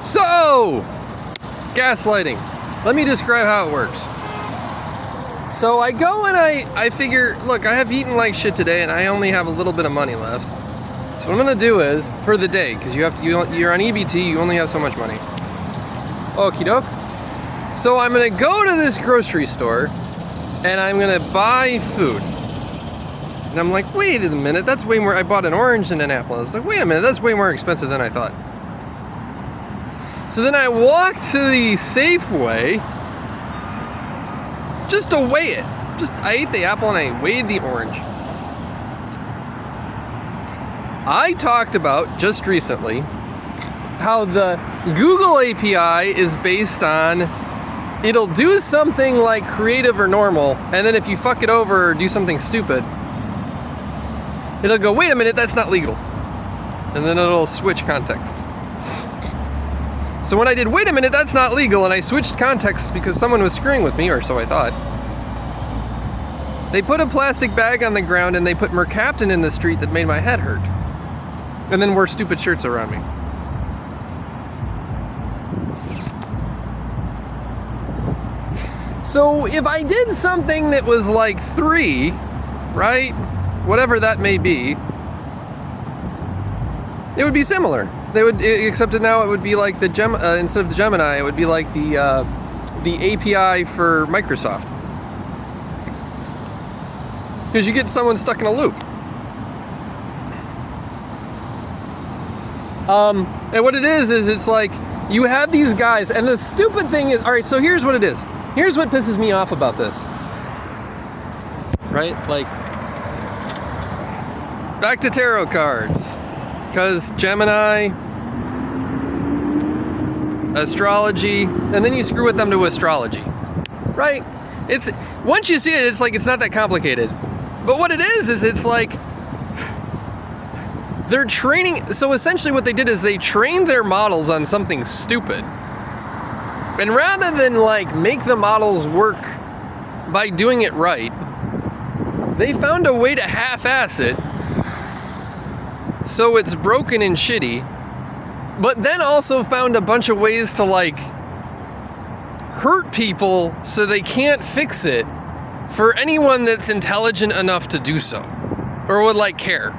So, gaslighting. Let me describe how it works. So I go and I figure, look, I have eaten like shit today and I only have a little bit of money left. So what I'm gonna do is, for the day, because you're on EBT, you only have so much money. Okie doke. So I'm gonna go to this grocery store and I'm gonna buy food. And I'm like, wait a minute, that's way more. I bought an orange and an apple. I was like, wait a minute, that's way more expensive than I thought. So then I walked to the Safeway just to weigh it. I ate the apple and I weighed the orange. I talked about just recently how the Google API is based on it'll do something like creative or normal, and then if you fuck it over or do something stupid, it'll go, wait a minute, that's not legal. And then it'll switch context. So when I did, wait a minute, that's not legal, and I switched context because someone was screwing with me, or so I thought, they put a plastic bag on the ground and they put mercaptan in the street that made my head hurt. And then wore stupid shirts around me. So if I did something that was like 3, right? Whatever that may be, it would be similar. Except that now it would be like the instead of the Gemini, it would be like the API for Microsoft. Because you get someone stuck in a loop. And what it is it's like you have these guys, and the stupid thing is, all right, so here's what it is. Here's what pisses me off about this. Right? Like, back to tarot cards. Because Gemini, astrology, and then you screw with them to astrology. Right? Once you see it, it's like it's not that complicated. But what it is it's like they're training. So essentially what they did is they trained their models on something stupid. And rather than like make the models work by doing it right, they found a way to half-ass it so it's broken and shitty, but then also found a bunch of ways to like hurt people so they can't fix it for anyone that's intelligent enough to do so or would like care.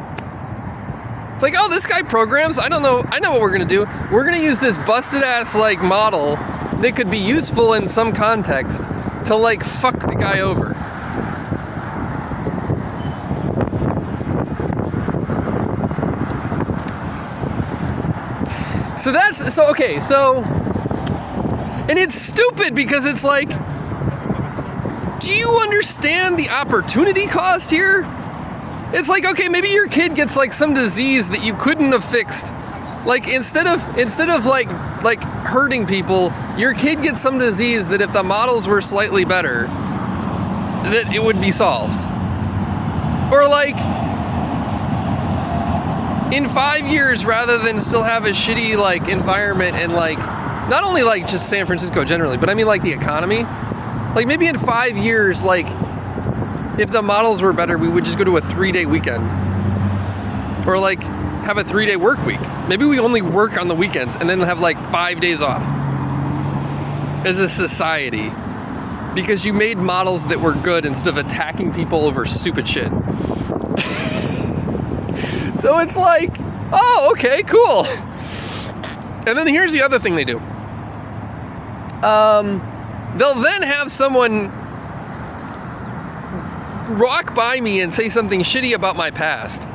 It's like, oh, this guy programs, I know what we're gonna do. We're gonna use this busted ass like model that could be useful in some context to like fuck the guy over. And it's stupid because it's like, do you understand the opportunity cost here? It's like, okay, maybe your kid gets like some disease that you couldn't have fixed. Like instead of like hurting people, your kid gets some disease that if the models were slightly better, that it would be solved. Or like, in 5 years, rather than still have a shitty like environment and like, not only like just San Francisco generally, but I mean like the economy. Like maybe in 5 years, like if the models were better, we would just go to a 3-day weekend. Or like have a 3-day work week. Maybe we only work on the weekends and then have like 5 days off as a society. Because you made models that were good instead of attacking people over stupid shit. So it's like, oh, okay, cool. And then here's the other thing they do. They'll then have someone walk by me and say something shitty about my past.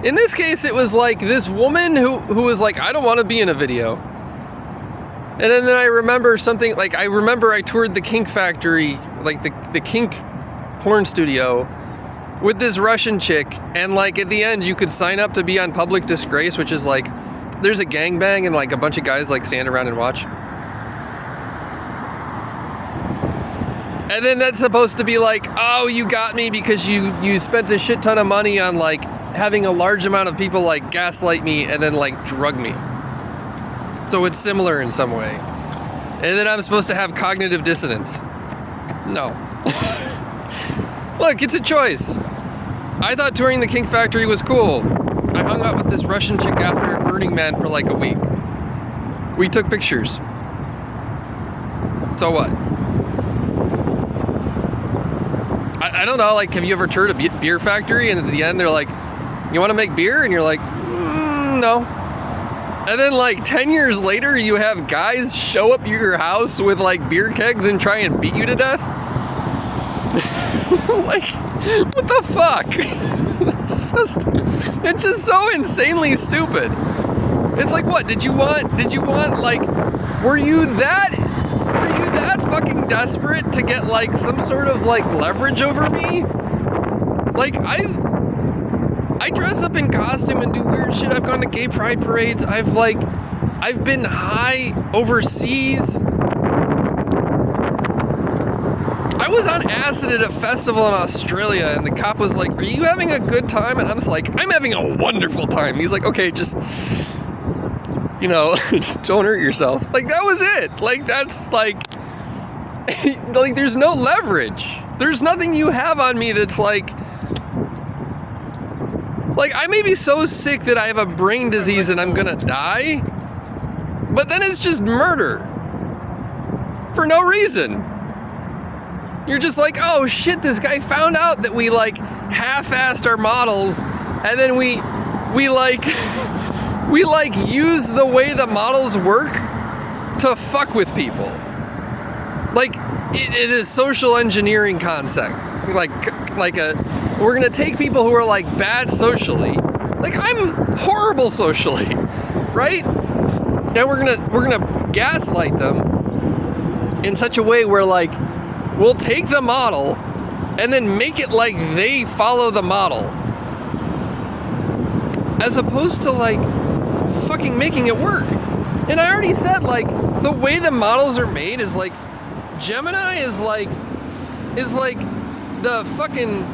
In this case, it was like this woman who was like, I don't want to be in a video. And then I remember something, like I toured the Kink Factory, like the Kink porn studio with this Russian chick, and like at the end you could sign up to be on Public Disgrace, which is like, there's a gangbang and like a bunch of guys like stand around and watch. And then that's supposed to be like, oh, you got me because you spent a shit ton of money on like having a large amount of people like gaslight me and then like drug me. So it's similar in some way. And then I'm supposed to have cognitive dissonance. No. Look, it's a choice. I thought touring the Kink Factory was cool. I hung out with this Russian chick after it Burning Man for like a week. We took pictures. So what? I don't know, like, have you ever toured a beer factory and at the end they're like, you want to make beer? And you're like, no. And then like 10 years later, you have guys show up at your house with like beer kegs and try and beat you to death? Like, what the fuck? It's just so insanely stupid. It's like, what, did you want like, were you that fucking desperate to get like some sort of like leverage over me? Like, I dress up in costume and do weird shit. I've gone to gay pride parades. I've been high overseas. I was on acid at a festival in Australia and the cop was like, are you having a good time? And I was like, I'm having a wonderful time. He's like, okay, just, you know, just don't hurt yourself. Like, that was it. Like, that's like there's no leverage. There's nothing you have on me that's like I may be so sick that I have a brain disease and I'm gonna die, but then it's just murder for no reason. You're just like, oh shit, this guy found out that we like half-assed our models, and then we use the way the models work to fuck with people. Like, it is social engineering concept. We're gonna take people who are like bad socially. Like, I'm horrible socially, right? And we're gonna gaslight them in such a way where like we'll take the model and then make it like they follow the model, as opposed to like fucking making it work. And I already said, like, the way the models are made is like Gemini is like the fucking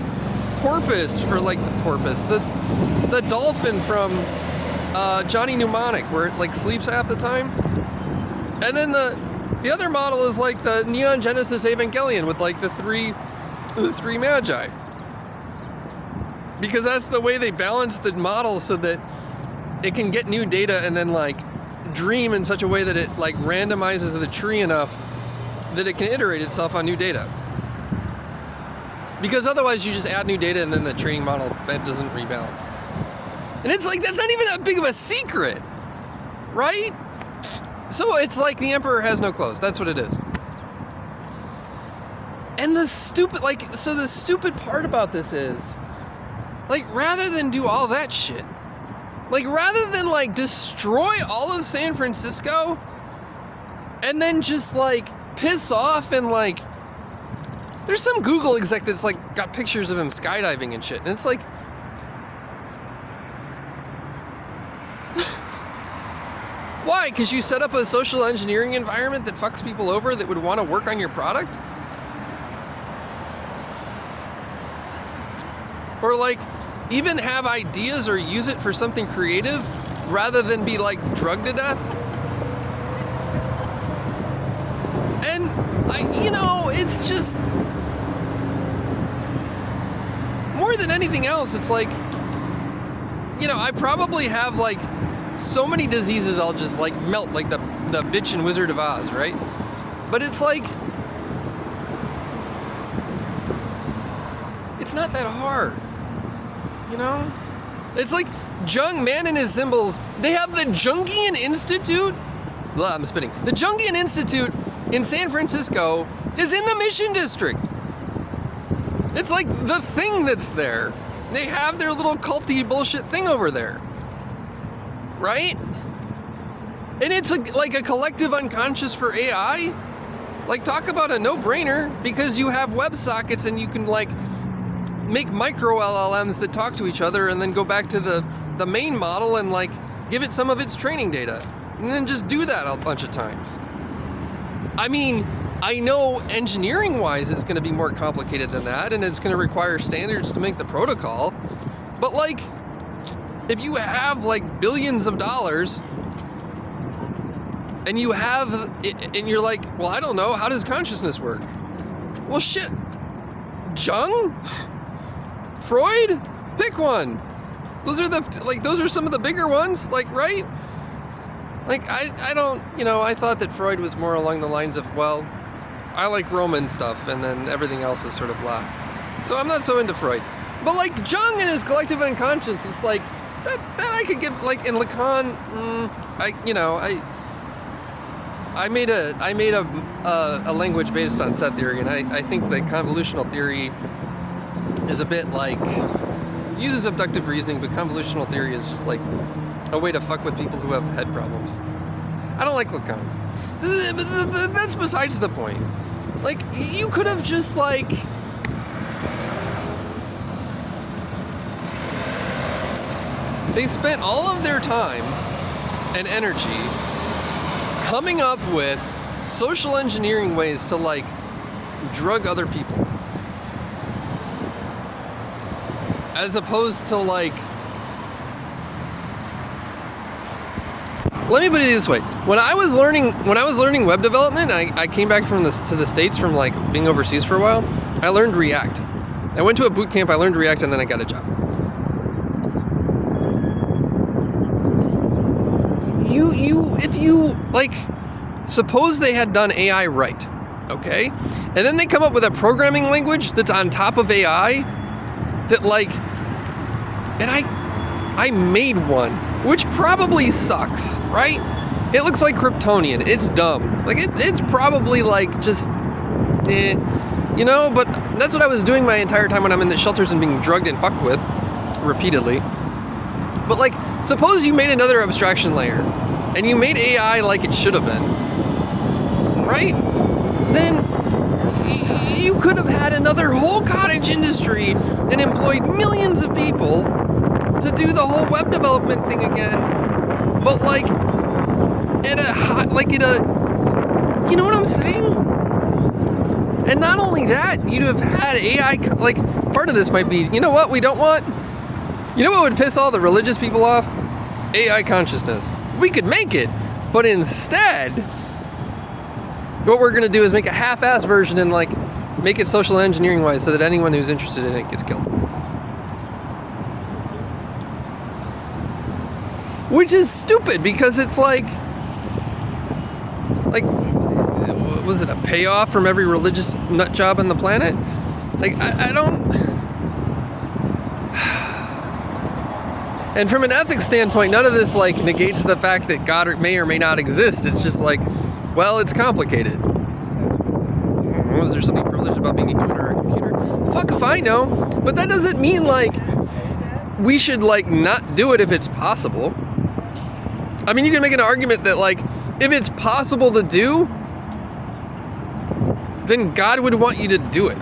porpoise, or like the porpoise, the dolphin from Johnny Mnemonic, where it like sleeps half the time. And then the other model is like the Neon Genesis Evangelion with like the three magi, because that's the way they balance the model so that it can get new data and then like dream in such a way that it like randomizes the tree enough that it can iterate itself on new data. Because otherwise you just add new data and then the training model, that doesn't rebalance. And it's like, that's not even that big of a secret, right? So it's like the emperor has no clothes. That's what it is. And the stupid part about this is, like, rather than do all that shit, like, rather than like destroy all of San Francisco and then just like piss off and like, there's some Google exec that's like got pictures of him skydiving and shit, and it's like, why? Because you set up a social engineering environment that fucks people over that would want to work on your product? Or like, even have ideas or use it for something creative rather than be like drugged to death? And it's just, more than anything else, it's like, I probably have like so many diseases I'll just like melt, like the bitch in Wizard of Oz, right? But it's like, it's not that hard, It's like Jung, man and his symbols, they have the Jungian Institute. Blah, I'm spitting. The Jungian Institute in San Francisco is in the Mission District. It's like the thing that's there. They have their little culty bullshit thing over there, right? And it's like a collective unconscious for AI. Like, talk about a no-brainer, because you have WebSockets and you can like make micro LLMs that talk to each other and then go back to the main model and like give it some of its training data and then just do that a bunch of times. I mean, I know engineering-wise it's going to be more complicated than that, and it's going to require standards to make the protocol. But like, if you have like billions of dollars and you have, and you're like, well, I don't know, how does consciousness work? Well, shit, Jung? Freud? Pick one. Those are some of the bigger ones, like, right? Like, I don't, I thought that Freud was more along the lines of, well, I like Roman stuff, and then everything else is sort of blah. So I'm not so into Freud. But, like, Jung and his collective unconscious, it's like, that I could get, like, in Lacan, I made a language based on set theory, and I think that convolutional theory is a bit like, uses abductive reasoning, but convolutional theory is just like a way to fuck with people who have head problems. I don't like Lacan. That's besides the point. Like, you could have just, like, they spent all of their time and energy coming up with social engineering ways to, like, drug other people. As opposed to, like, let me put it this way. When I was learning web development, I came back to the States from, like, being overseas for a while. I learned React. I went to a boot camp, I learned React, and then I got a job. If you, like, suppose they had done AI right, okay? And then they come up with a programming language that's on top of AI that, like, and I made one, which probably sucks, right? It looks like Kryptonian. It's dumb. Like, it's probably, like, just, but that's what I was doing my entire time when I'm in the shelters and being drugged and fucked with repeatedly. But, like, suppose you made another abstraction layer and you made AI like it should have been, right? Then you could have had another whole cottage industry and employed millions of people to do the whole web development thing again, but, like, you know what I'm saying? And not only that, you'd have had AI, like, part of this might be, you know what we don't want? You know what would piss all the religious people off? AI consciousness. We could make it, but instead, what we're gonna do is make a half-ass version and, like, make it social engineering wise so that anyone who's interested in it gets killed. Which is stupid, because it's like, was it a payoff from every religious nut job on the planet? Like, I don't. And from an ethics standpoint, none of this, like, negates the fact that God may or may not exist. It's just like, well, it's complicated. Was there something privileged about being a human or a computer? Fuck if I know. But that doesn't mean, like, we should, like, not do it if it's possible. I mean, you can make an argument that, like, if it's possible to do, then God would want you to do it.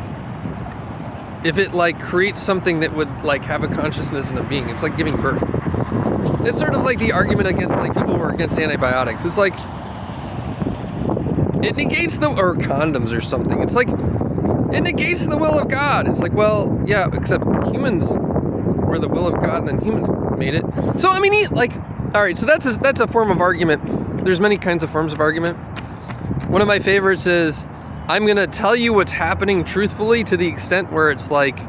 If it, like, creates something that would, like, have a consciousness and a being. It's like giving birth. It's sort of like the argument against, like, people who are against antibiotics. It's like, it negates or condoms or something. It's like, it negates the will of God. It's like, well, yeah, except humans were the will of God, and then humans made it. So, I mean, like, all right, so that's a form of argument. There's many kinds of forms of argument. One of my favorites is, I'm going to tell you what's happening truthfully to the extent where it's, like,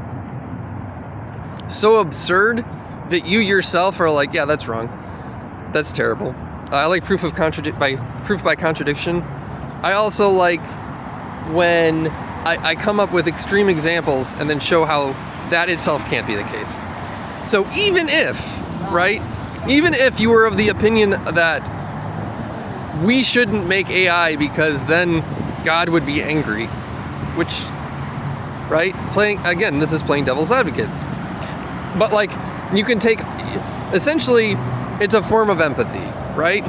so absurd that you yourself are like, yeah, that's wrong. That's terrible. I like proof by contradiction. I also like when I come up with extreme examples and then show how that itself can't be the case. So even if you were of the opinion that we shouldn't make AI because then God would be angry, which, right? This is playing devil's advocate. But, like, you can take, essentially, it's a form of empathy, right?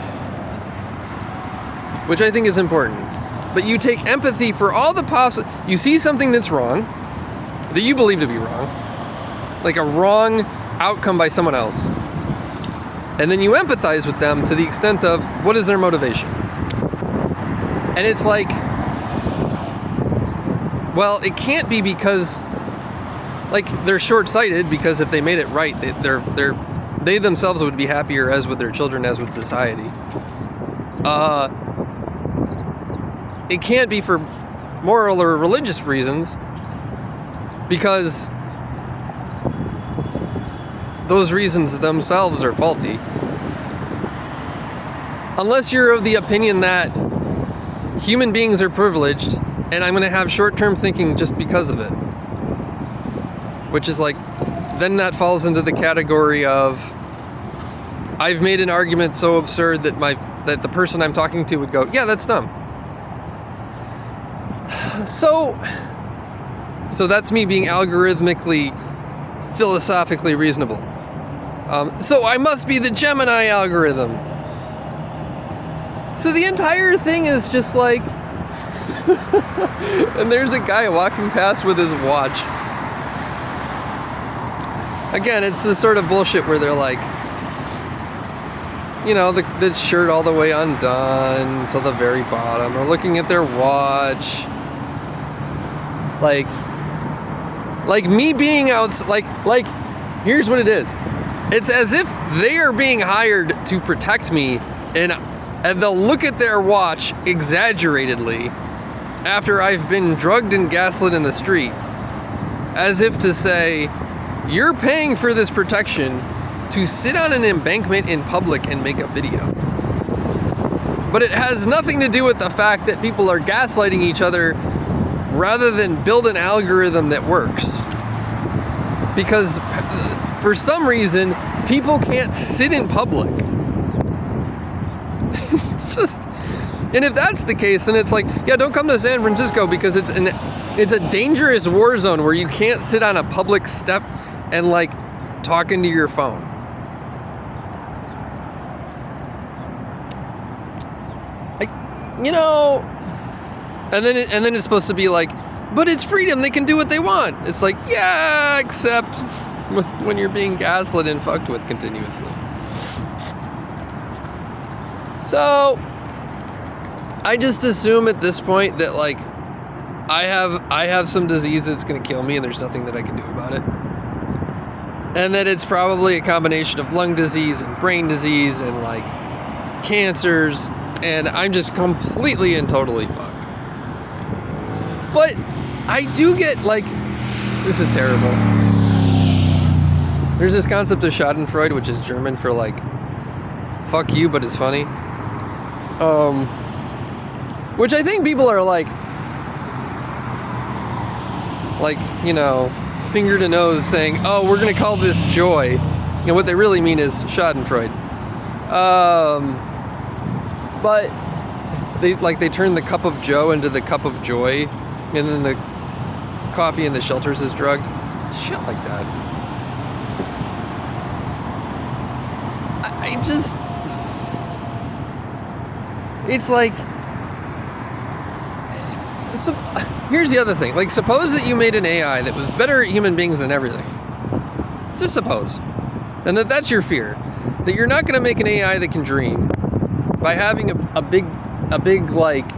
Which I think is important. But you take empathy for all the you see something that's wrong, that you believe to be wrong, like a wrong outcome by someone else. And then you empathize with them to the extent of, what is their motivation? And it's like, well, it can't be because, like, they're short-sighted, because if they made it right, they themselves would be happier, as would their children, as would society. It can't be for moral or religious reasons, because those reasons themselves are faulty. Unless you're of the opinion that human beings are privileged and I'm going to have short-term thinking just because of it. Which is like, then that falls into the category of I've made an argument so absurd that that the person I'm talking to would go, yeah, that's dumb. So that's me being algorithmically, philosophically reasonable. So I must be the Gemini algorithm. So the entire thing is just like, and there's a guy walking past with his watch. Again, it's this sort of bullshit where they're like, you know, the shirt all the way undone till the very bottom, or looking at their watch. Like me being out, like, here's what it is. It's as if they are being hired to protect me, and they'll look at their watch exaggeratedly after I've been drugged and gaslit in the street, as if to say, you're paying for this protection to sit on an embankment in public and make a video. But it has nothing to do with the fact that people are gaslighting each other rather than build an algorithm that works. Because for some reason, people can't sit in public. It's just, and if that's the case, then it's like, yeah, don't come to San Francisco because it's a dangerous war zone where you can't sit on a public step and like talk into your phone. You know, and then it's supposed to be like, but it's freedom, they can do what they want. It's like, yeah, except when you're being gaslit and fucked with continuously. So I just assume at this point that like I have some disease that's gonna kill me and there's nothing that I can do about it. And that it's probably a combination of lung disease and brain disease and like cancers, and I'm just completely and totally fucked. But I do get like, this is terrible. There's this concept of Schadenfreude, which is German for like fuck you, but it's funny. Which I think people are like, you know, finger to nose saying, oh, we're going to call this joy. And what they really mean is Schadenfreude. But they turn the cup of joe into the cup of joy, and then the coffee in the shelters is drugged. Shit like that. I just, it's like, so here's the other thing. Like, suppose that you made an AI that was better at human beings than everything. Just suppose. And that's your fear. That you're not going to make an AI that can dream by having a big like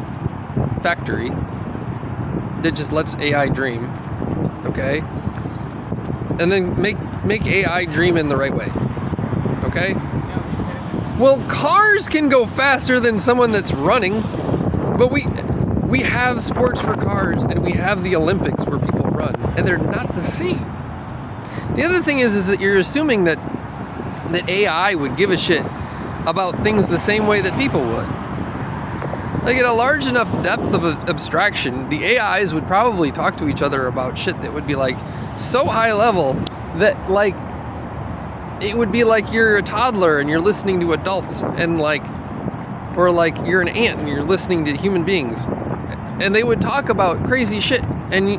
factory that just lets AI dream. Okay? And then make AI dream in the right way. Okay? Well, cars can go faster than someone that's running, but we have sports for cars, and we have the Olympics where people run, and they're not the same. The other thing is that you're assuming that AI would give a shit about things the same way that people would. Like, at a large enough depth of abstraction, the AIs would probably talk to each other about shit that would be like so high level that like it would be like you're a toddler and you're listening to adults, and like, or like you're an ant and you're listening to human beings, and they would talk about crazy shit, and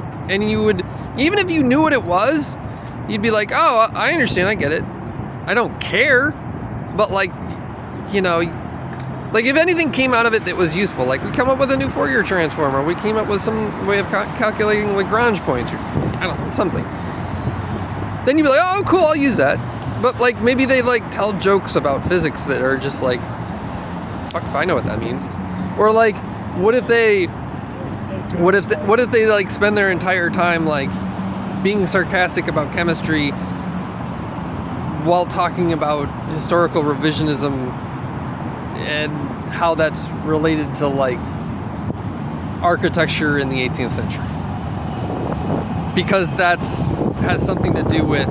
you would, even if you knew what it was, you'd be like, oh, I understand, I get it, I don't care, but like, you know, like if anything came out of it that was useful, like we come up with a new Fourier transform, we came up with some way of calculating Lagrange points, or I don't know, something, then you'd be like, oh cool, I'll use that. But like maybe they like tell jokes about physics that are just like, fuck if I know what that means. Or like, what if they like spend their entire time like being sarcastic about chemistry while talking about historical revisionism and how that's related to like architecture in the 18th century, because that's has something to do with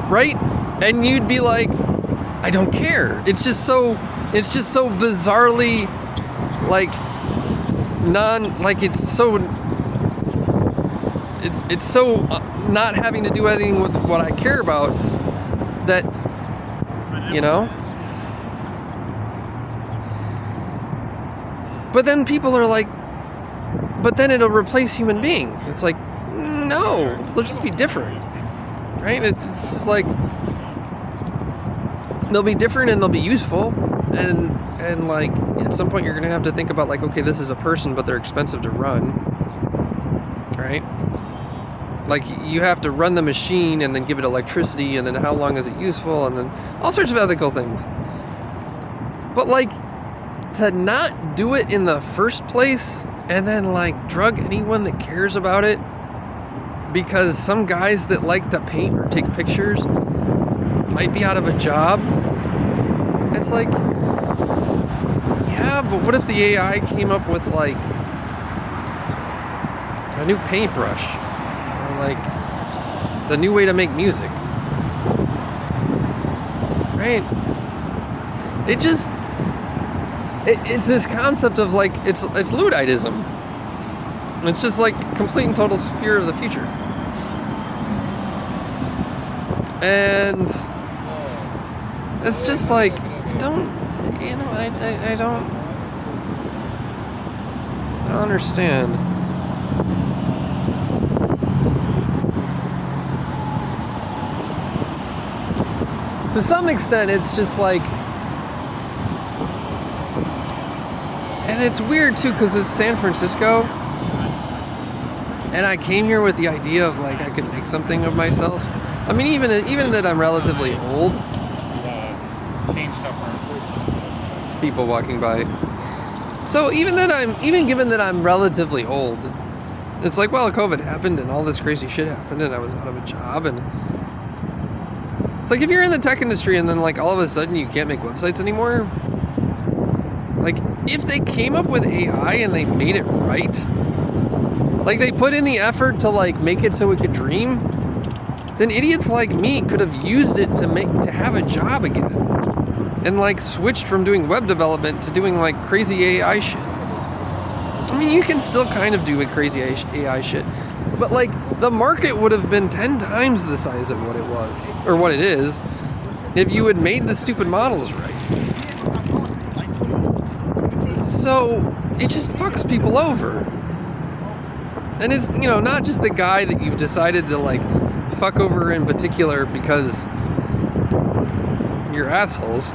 right? And you'd be like, I don't care. It's just so bizarrely, like, it's so not having to do anything with what I care about that, you know? But then people are like, but then it'll replace human beings. It's like, no, they'll just be different, right? It's just like, they'll be different and they'll be useful. And like, at some point you're going to have to think about like, okay, this is a person, but they're expensive to run, right? Like, you have to run the machine and then give it electricity, and then how long is it useful, and then all sorts of ethical things. But like, to not do it in the first place and then like drug anyone that cares about it because some guys that like to paint or take pictures might be out of a job. It's like, yeah, but what if the AI came up with like a new paintbrush or like the new way to make music, right? It's this concept of like, it's Ludditism. It's just like complete and total fear of the future. And it's just like, I don't understand. To some extent, it's just like, and it's weird too, because it's San Francisco, and I came here with the idea of like I could make something of myself. I mean, even that I'm relatively old. People walking by. So even given that I'm relatively old, it's like, well, COVID happened and all this crazy shit happened, and I was out of a job, and it's like if you're in the tech industry and then like all of a sudden you can't make websites anymore. Like, if they came up with AI and they made it right, like they put in the effort to like make it so it could dream, then idiots like me could have used it to have a job again, and like switched from doing web development to doing like crazy AI shit. I mean, you can still kind of do a crazy AI shit, but like the market would have been 10 times the size of what it was, or what it is, if you had made the stupid models right. So it just fucks people over. And it's, you know, not just the guy that you've decided to like fuck over in particular because you're assholes,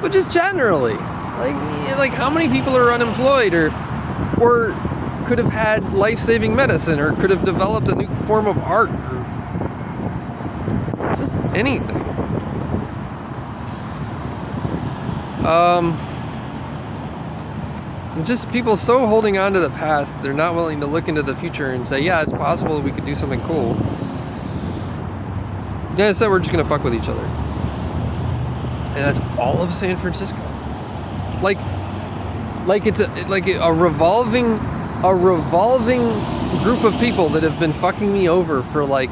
but just generally. Like how many people are unemployed or could have had life-saving medicine or could have developed a new form of art or just anything. Just people so holding on to the past, they're not willing to look into the future and say, yeah, it's possible we could do something cool. Yeah, so we're just gonna fuck with each other. And that's all of San Francisco. Like it's a revolving group of people that have been fucking me over for like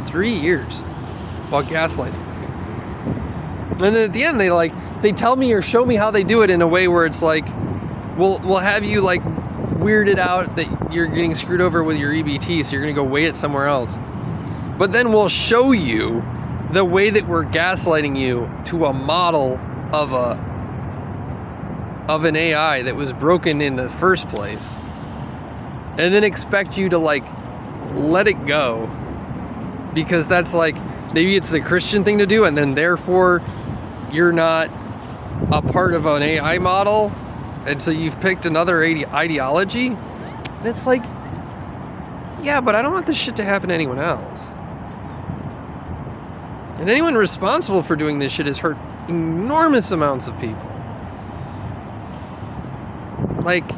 3 years while gaslighting me. And then at the end they tell me or show me how they do it in a way where it's like, we'll have you like weirded out that you're getting screwed over with your EBT, so you're gonna go weigh it somewhere else. But then we'll show you the way that we're gaslighting you to a model of an AI that was broken in the first place, and then expect you to like let it go because that's like, maybe it's the Christian thing to do, and then therefore you're not a part of an AI model, and so you've picked another ideology. And it's like, yeah, but I don't want this shit to happen to anyone else. And anyone responsible for doing this shit has hurt enormous amounts of people. Like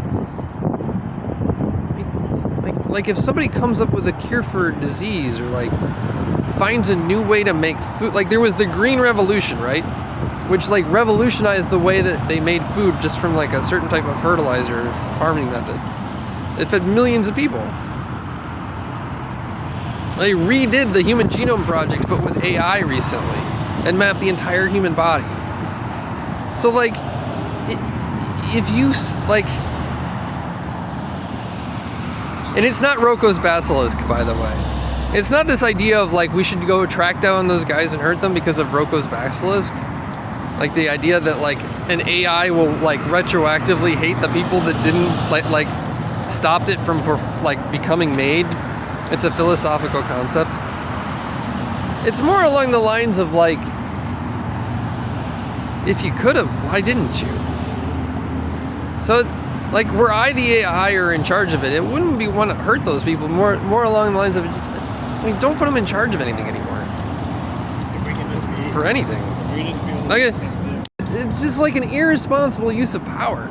if somebody comes up with a cure for a disease, or like finds a new way to make food, like there was the Green Revolution, right? Which like revolutionized the way that they made food just from like a certain type of fertilizer or farming method. It fed millions of people. They redid the Human Genome Project, but with AI recently, and mapped the entire human body. So, like, if you, like, and it's not Rocco's basilisk, by the way. It's not this idea of, like, we should go track down those guys and hurt them because of Rocco's basilisk. Like, the idea that, like, an AI will, like, retroactively hate the people that didn't, like stopped it from, like, becoming made. It's a philosophical concept. It's more along the lines of, like, if you could have, why didn't you? So, like, were I the AI or in charge of it, it wouldn't be one to hurt those people. More along the lines of, I mean, don't put them in charge of anything anymore. If we can just be... For anything. If we just be... Like, it's just like an irresponsible use of power.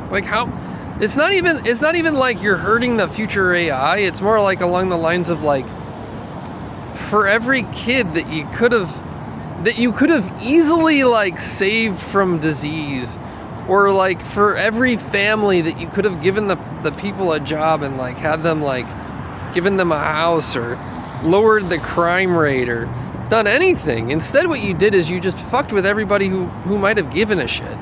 Like how... It's not even like you're hurting the future AI. It's more like along the lines of, like, for every kid that you could have easily, like, saved from disease, or, like, for every family that you could have given the people a job and, like, had them, like, given them a house or lowered the crime rate or done anything. Instead, what you did is you just fucked with everybody who might have given a shit.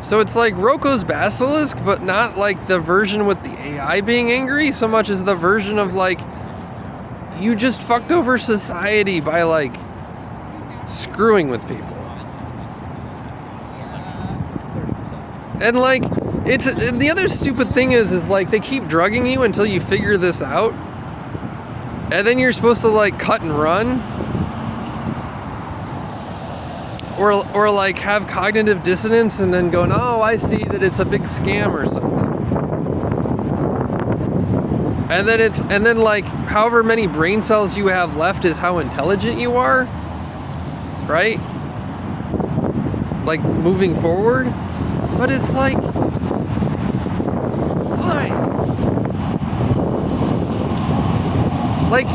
So it's like Rocco's basilisk, but not like the version with the AI being angry so much as the version of, like, you just fucked over society by, like, screwing with people. And, like, the other stupid thing is like they keep drugging you until you figure this out, and then you're supposed to, like, cut and run, or like have cognitive dissonance and then go, oh, I see that it's a big scam or something. And then like however many brain cells you have left is how intelligent you are, right? Like, moving forward. But it's like, why? Like,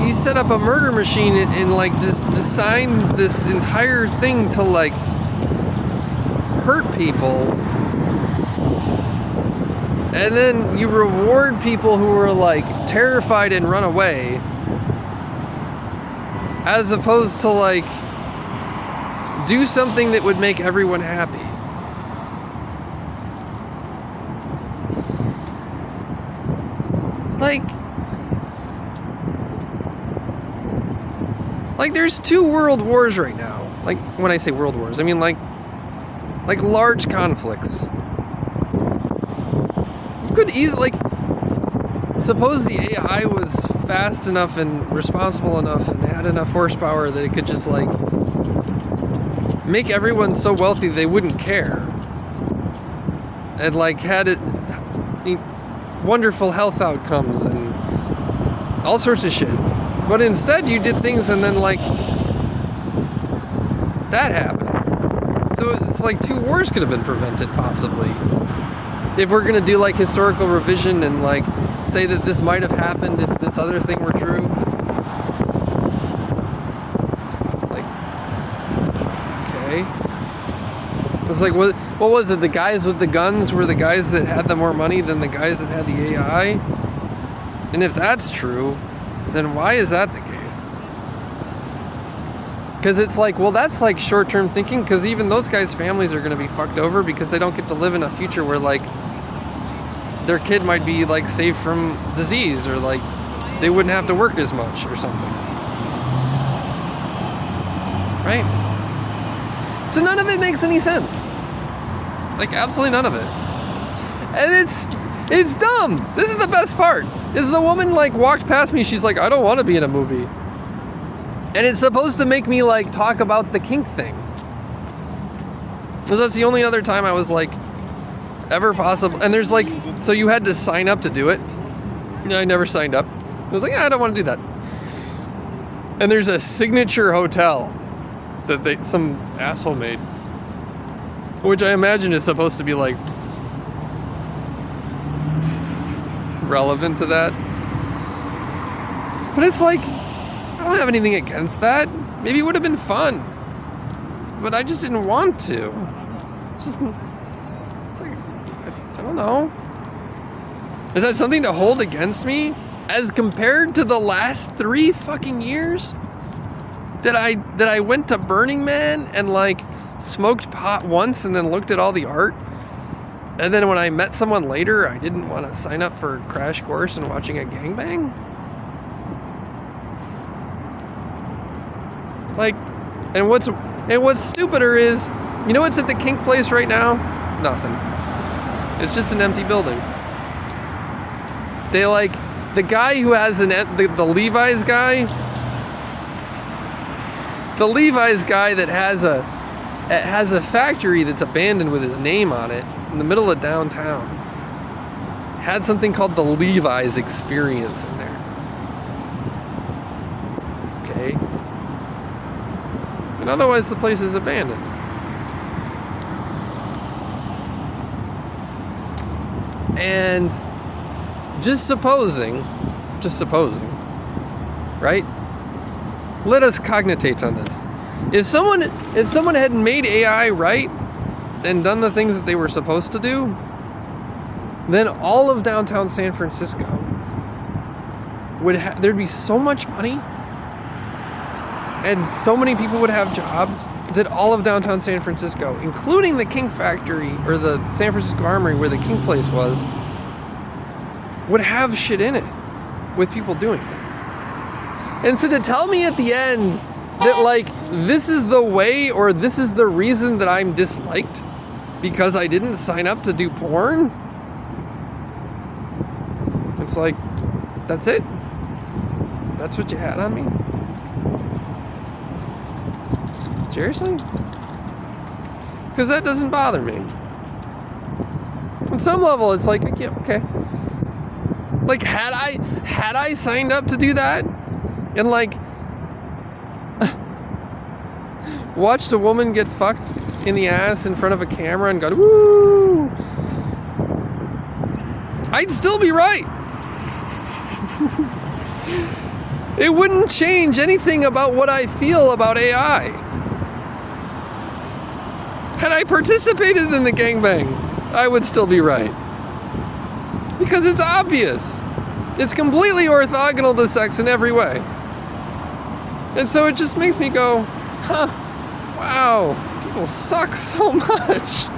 you set up a murder machine and like design this entire thing to, like, hurt people, and then you reward people who are, like, terrified and run away, as opposed to, like, do something that would make everyone happy. Like there's 2 world wars right now. Like, when I say world wars, I mean like large conflicts. You could easily, like, suppose the AI was fast enough and responsible enough and had enough horsepower that it could just, like, make everyone so wealthy they wouldn't care, and, like, had it wonderful health outcomes and all sorts of shit. But instead you did things and then, like, that happened. So it's like 2 wars could have been prevented, possibly, if we're gonna do, like, historical revision and, like, say that this might have happened if this other thing were true. It's like, okay. It's like, what was it? The guys with the guns were the guys that had the more money than the guys that had the AI? And if that's true, then why is that the case? Because it's like, well, that's, like, short-term thinking, because even those guys' families are going to be fucked over because they don't get to live in a future where, like, their kid might be, like, saved from disease, or, like, they wouldn't have to work as much or something. Right? So none of it makes any sense. Like, absolutely none of it. And it's dumb. This is the best part. Is the woman, like, walked past me, she's like, I don't want to be in a movie. And it's supposed to make me, like, talk about the kink thing. Because that's the only other time I was, like, ever possible. And there's, like, so you had to sign up to do it. And I never signed up. I was like, yeah, I don't want to do that. And there's a signature hotel that some asshole made, which I imagine is supposed to be, like, relevant to that. But it's like, I don't have anything against that. Maybe it would have been fun, but I just didn't want to. It's like, I don't know. Is that something to hold against me? As compared to the last 3 fucking years that I went to Burning Man and like smoked pot once and then looked at all the art. And then when I met someone later, I didn't want to sign up for a crash course in watching a gangbang. Like, and what's stupider is, you know what's at the kink place right now? Nothing. It's just an empty building. They like, the guy who has the Levi's guy, that has a factory that's abandoned with his name on it in the middle of downtown, had something called the Levi's Experience in there. Okay. And otherwise the place is abandoned. And just supposing, right? Let us cognitate on this. If someone had made AI right and done the things that they were supposed to do, then all of downtown San Francisco there'd be so much money and so many people would have jobs that all of downtown San Francisco, including the Kink Factory or the San Francisco Armory where the Kink place was, would have shit in it with people doing things. And so to tell me at the end that like this is the way or this is the reason that I'm disliked because I didn't sign up to do porn, it's like, that's it? That's what you had on me? Seriously? Because that doesn't bother me. On some level, it's like, yeah, okay. Like, had I signed up to do that and like watched a woman get fucked in the ass in front of a camera and go, woo, I'd still be right. It wouldn't change anything about what I feel about AI. Had I participated in the gangbang, I would still be right. Because it's obvious. It's completely orthogonal to sex in every way. And so it just makes me go, huh, wow, people suck so much.